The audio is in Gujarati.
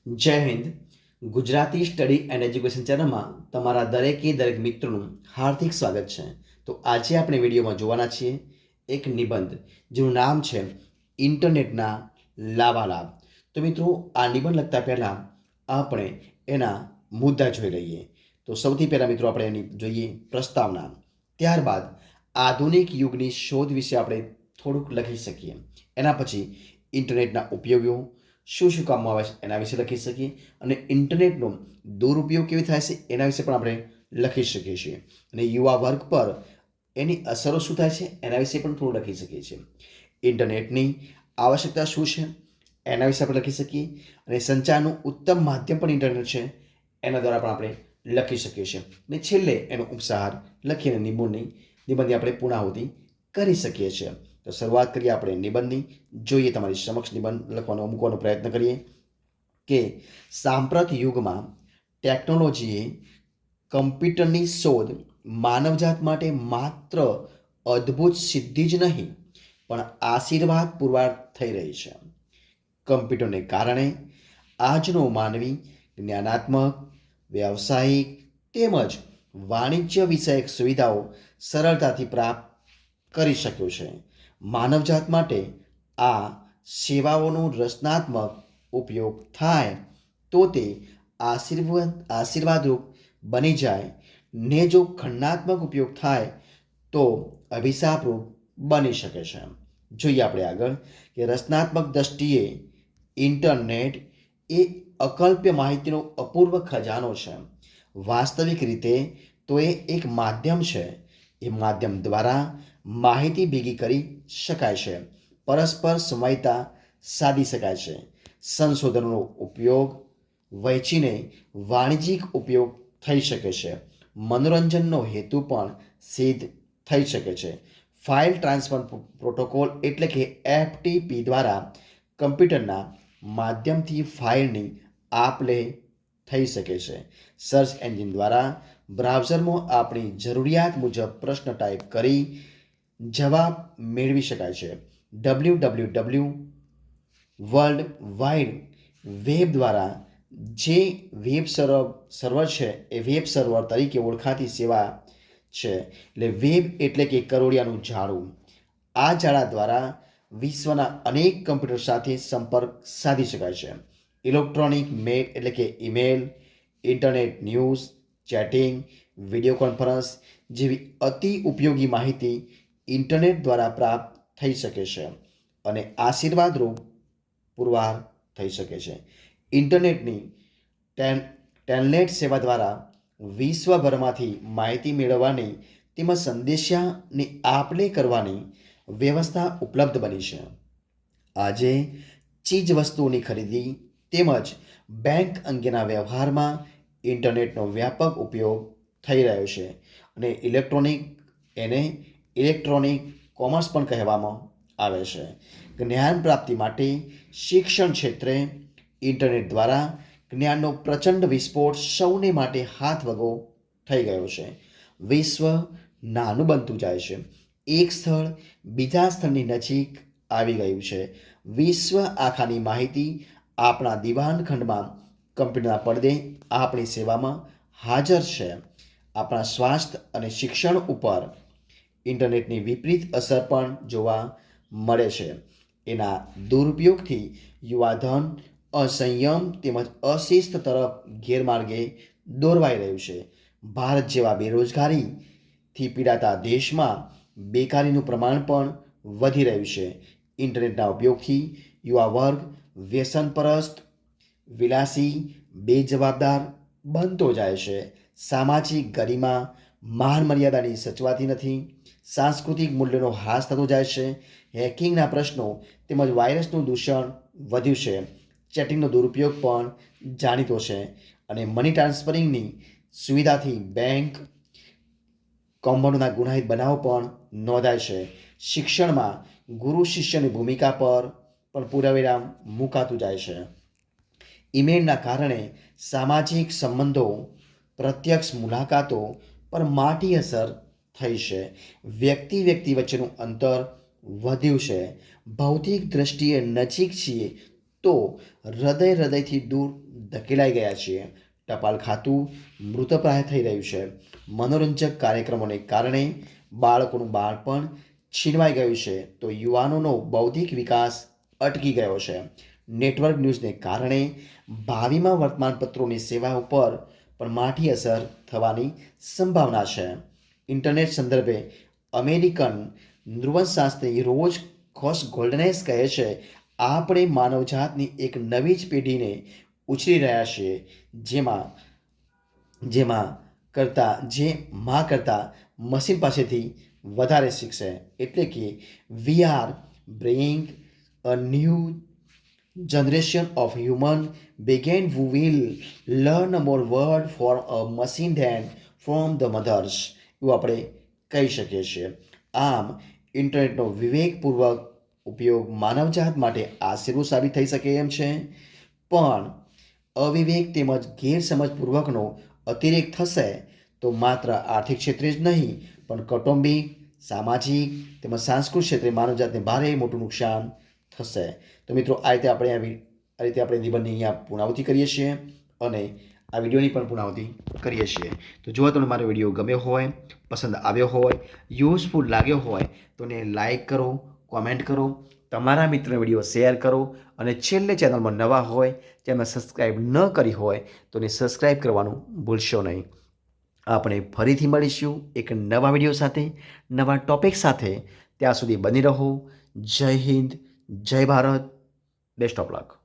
જય Hind. Gujarati study and education ચેનલમાં તમારા દરેક મિત્રોનું હાર્દિક સ્વાગત છે. તો આજે આપણે વિડીયોમાં જોવાના છીએ એક નિબંધ જેનું નામ છે ઇન્ટરનેટના લાભાલાભ. તો મિત્રો, આ નિબંધ લખતા પહેલાં આપણે એના મુદ્દા જોઈ લઈએ. તો સૌથી પહેલાં મિત્રો આપણે એની જોઈએ પ્રસ્તાવના. ત્યારબાદ આધુનિક યુગની શોધ વિશે આપણે થોડુંક લખી શકીએ. એના પછી ઇન્ટરનેટના ઉપયોગો, શું શું કામમાં આવે છે એના વિશે લખી શકીએ, અને ઇન્ટરનેટનો દુરુપયોગ કેવી થાય છે એના વિશે પણ આપણે લખી શકીએ છીએ, અને યુવા વર્ગ પર એની અસરો શું થાય છે એના વિશે પણ થોડું લખી શકીએ છીએ. ઇન્ટરનેટની આવશ્યકતા શું છે એના વિશે આપણે લખી શકીએ, અને સંચારનું ઉત્તમ માધ્યમ પણ ઇન્ટરનેટ છે એના દ્વારા પણ આપણે લખી શકીએ છીએ, અને છેલ્લે એનો ઉપસાર લખીને નિબંધની આપણે પૂર્ણાહુતિ કરી શકીએ છીએ. તો શરૂઆત કરીએ આપણે નિબંધની. જોઈએ તમારી સમક્ષ નિબંધ મૂકવાનો પ્રયત્ન કરીએ કે સાંપ્રત યુગમાં ટેકનોલોજીએ કમ્પ્યુટરની શોધ માનવજાત માટે માત્ર અદ્ભુત સિદ્ધિ જ નહીં પણ આશીર્વાદ પુરવાર થઈ રહી છે. કમ્પ્યુટરને કારણે આજનો માનવી જ્ઞાનાત્મક, વ્યવસાયિક તેમજ વાણિજ્ય વિષયક સુવિધાઓ સરળતાથી પ્રાપ્ત કરી શક્યો છે. માનવજાત માટે આ સેવાઓનો રચનાત્મક ઉપયોગ થાય તો તે આશીર્વાદરૂપ બની જાય, ને જો ખંડાત્મક ઉપયોગ થાય તો અભિશાપરૂપ બની શકે છે. જોઈએ આપણે આગળ કે રચનાત્મક દ્રષ્ટિએ ઇન્ટરનેટ એ અકલ્પ્ય માહિતીનો અપૂર્વ ખજાનો છે. વાસ્તવિક રીતે તો એ એક માધ્યમ છે. એ માધ્યમ દ્વારા માહિતી ભેગી કરી શકાય છે, પરસ્પર સમયતા સાધી શકાય છે, સંશોધનનો ઉપયોગ વહેંચીને વાણિજ્યિક ઉપયોગ થઈ શકે છે, મનોરંજનનો હેતુ પણ સિદ્ધ થઈ શકે છે. ફાઇલ ટ્રાન્સફર પ્રોટોકોલ એટલે કે એફટીપી દ્વારા કમ્પ્યુટરના માધ્યમથી ફાઇલની આપ-લે થઈ શકે છે. સર્ચ એન્જિન દ્વારા બ્રાઉઝરમાં આપણી જરૂરિયાત મુજબ પ્રશ્ન ટાઈપ કરી જવાબ મેળવી શકાય છે. www વર્લ્ડ વાઇડ વેબ દ્વારા જે વેબ સર્વર છે એ વેબ સર્વર તરીકે ઓળખાતી સેવા છે. એટલે વેબ એટલે કે કરોડિયાનું જાળું. આ જાળા દ્વારા વિશ્વના અનેક કમ્પ્યુટર સાથે સંપર્ક સાધી શકાય છે. ઇલેક્ટ્રોનિક મેલ એટલે કે email, internet news, chatting, video conference જેવી અતિ ઉપયોગી માહિતી ઇન્ટરનેટ દ્વારા પ્રાપ્ત થઈ શકે છે અને આશીર્વાદરૂપ પુરવાર થઈ શકે છે. ઇન્ટરનેટની ટેલનેટ સેવા દ્વારા વિશ્વભરમાંથી માહિતી મેળવવાની તેમજ સંદેશાની આપ-લે કરવાની વ્યવસ્થા ઉપલબ્ધ બની છે. આજે ચીજ વસ્તુઓની ખરીદી તેમજ બેંક અંગેના વ્યવહારમાં ઇન્ટરનેટનો વ્યાપક ઉપયોગ થઈ રહ્યો છે, અને ઇલેક્ટ્રોનિક કોમર્સ પણ કહેવામાં આવે છે. જ્ઞાન પ્રાપ્તિ માટે શિક્ષણ ક્ષેત્રે ઇન્ટરનેટ દ્વારા જ્ઞાનનો પ્રચંડ વિસ્ફોટ સૌને માટે હાથવગો થઈ ગયો છે. વિશ્વ નાનું બનતું જાય છે. એક સ્થળ બીજા સ્થળની નજીક આવી ગયું છે. વિશ્વ આખાની માહિતી આપણા દિવાનખંડમાં કમ્પ્યુટરના પડદે આપણી સેવામાં હાજર છે. આપણા સ્વાસ્થ્ય અને શિક્ષણ ઉપર ઇન્ટરનેટની વિપરીત અસર પણ જોવા મળે છે. એના દુરુપયોગથી યુવાધન અસંયમ તેમજ અશિસ્ત તરફ ગેરમાર્ગે દોરવાઈ રહ્યું છે. ભારત જેવા બેરોજગારીથી પીડાતા દેશમાં બેકારીનું પ્રમાણ પણ વધી રહ્યું છે. ઇન્ટરનેટના ઉપયોગથી યુવા વર્ગ વ્યસનપરસ્ત, વિલાસી, બેજવાબદાર બનતો જાય છે. સામાજિક ગરિમા, માન મર્યાદાની સચવાતી નથી. સાંસ્કૃતિક મૂલ્યોનો હાસ થતો જાય છે. હેકિંગના પ્રશ્નો તેમજ વાયરસનું દૂષણ વધ્યું છે. ચેટિંગનો દુરુપયોગ પણ જાણીતો છે, અને મની ટ્રાન્સફરિંગની સુવિધાથી બેંક કૌભાંડોના ગુનાહિત બનાવો પણ નોંધાય છે. શિક્ષણમાં ગુરુ શિષ્યની ભૂમિકા પર પણ પૂર્ણવિરામ મુકાતું જાય છે. ઈમેલના કારણે સામાજિક સંબંધો, પ્રત્યક્ષ મુલાકાતો પર માઠી અસર થઈ છે. વ્યક્તિ વચ્ચેનું અંતર વધ્યું છે. ભૌતિક દ્રષ્ટિએ નજીક છીએ તો હૃદયથી દૂર ધકેલાઈ ગયા છીએ. ટપાલ ખાતું મૃતપ્રાય થઈ રહ્યું છે. મનોરંજક કાર્યક્રમોને કારણે બાળકોનું બાળપણ છીનવાઈ ગયું છે. તો યુવાનોનો બૌદ્ધિક વિકાસ અટકી ગયો છે. નેટવર્ક ન્યૂઝને કારણે ભાવિમાં વર્તમાનપત્રોની સેવા ઉપર પણ માઠી અસર થવાની સંભાવના છે. ઇન્ટરનેટ સંદર્ભે અમેરિકન નૃવંશશાસ્ત્રી રોજ ગોલ્ડનેસ કહે છે, આપણે માનવજાતની એક નવી જ પેઢીને ઉછરી રહ્યા છીએ જે માં કરતાં મશીન પાસેથી વધારે શીખશે. એટલે કે we are bring a new generation of human began who will learn more word from a machine than from the mothers. એવું આપણે કહી શકીએ છીએ. આમ ઇન્ટરનેટનો વિવેકપૂર્વક ઉપયોગ માનવજાત માટે આશીર્વાદ સાબિત થઈ શકે એમ છે, પણ અવિવેક તેમજ ગેરસમજપૂર્વકનો અતિરેક થશે તો માત્ર આર્થિક ક્ષેત્રે જ નહીં પણ કૌટુંબિક, સામાજિક તેમજ સાંસ્કૃતિક ક્ષેત્રે માનવજાતને ભારે મોટું નુકસાન થશે. તો મિત્રો આ રીતે આપણે નિબંધની અહીંયા પૂર્ણાવૃત્તિ કરીએ છીએ અને આ વિડીયોની પણ પૂર્ણાવૃત્તિ કરીએ છીએ. તો જો તમને મારો વિડીયો ગમ્યો હોય, પસંદ આવ્યો હોય, યુઝફુલ લાગ્યો હોય તો એને લાઈક કરો, કોમેન્ટ કરો, તમારા મિત્રને વિડીયો શેર કરો અને છેલ્લે ચેનલમાં નવા હોય, ચેનલ સબસ્ક્રાઈબ ન કરી હોય તો એને સબસ્ક્રાઈબ કરવાનું ભૂલશો નહીં. આપણે ફરીથી મળીશું એક નવા વિડીયો સાથે, નવા ટોપિક સાથે. ત્યાં સુધી બની રહો. જય હિન્દ, જય ભારત, બેસ્ટ ઓફ લક.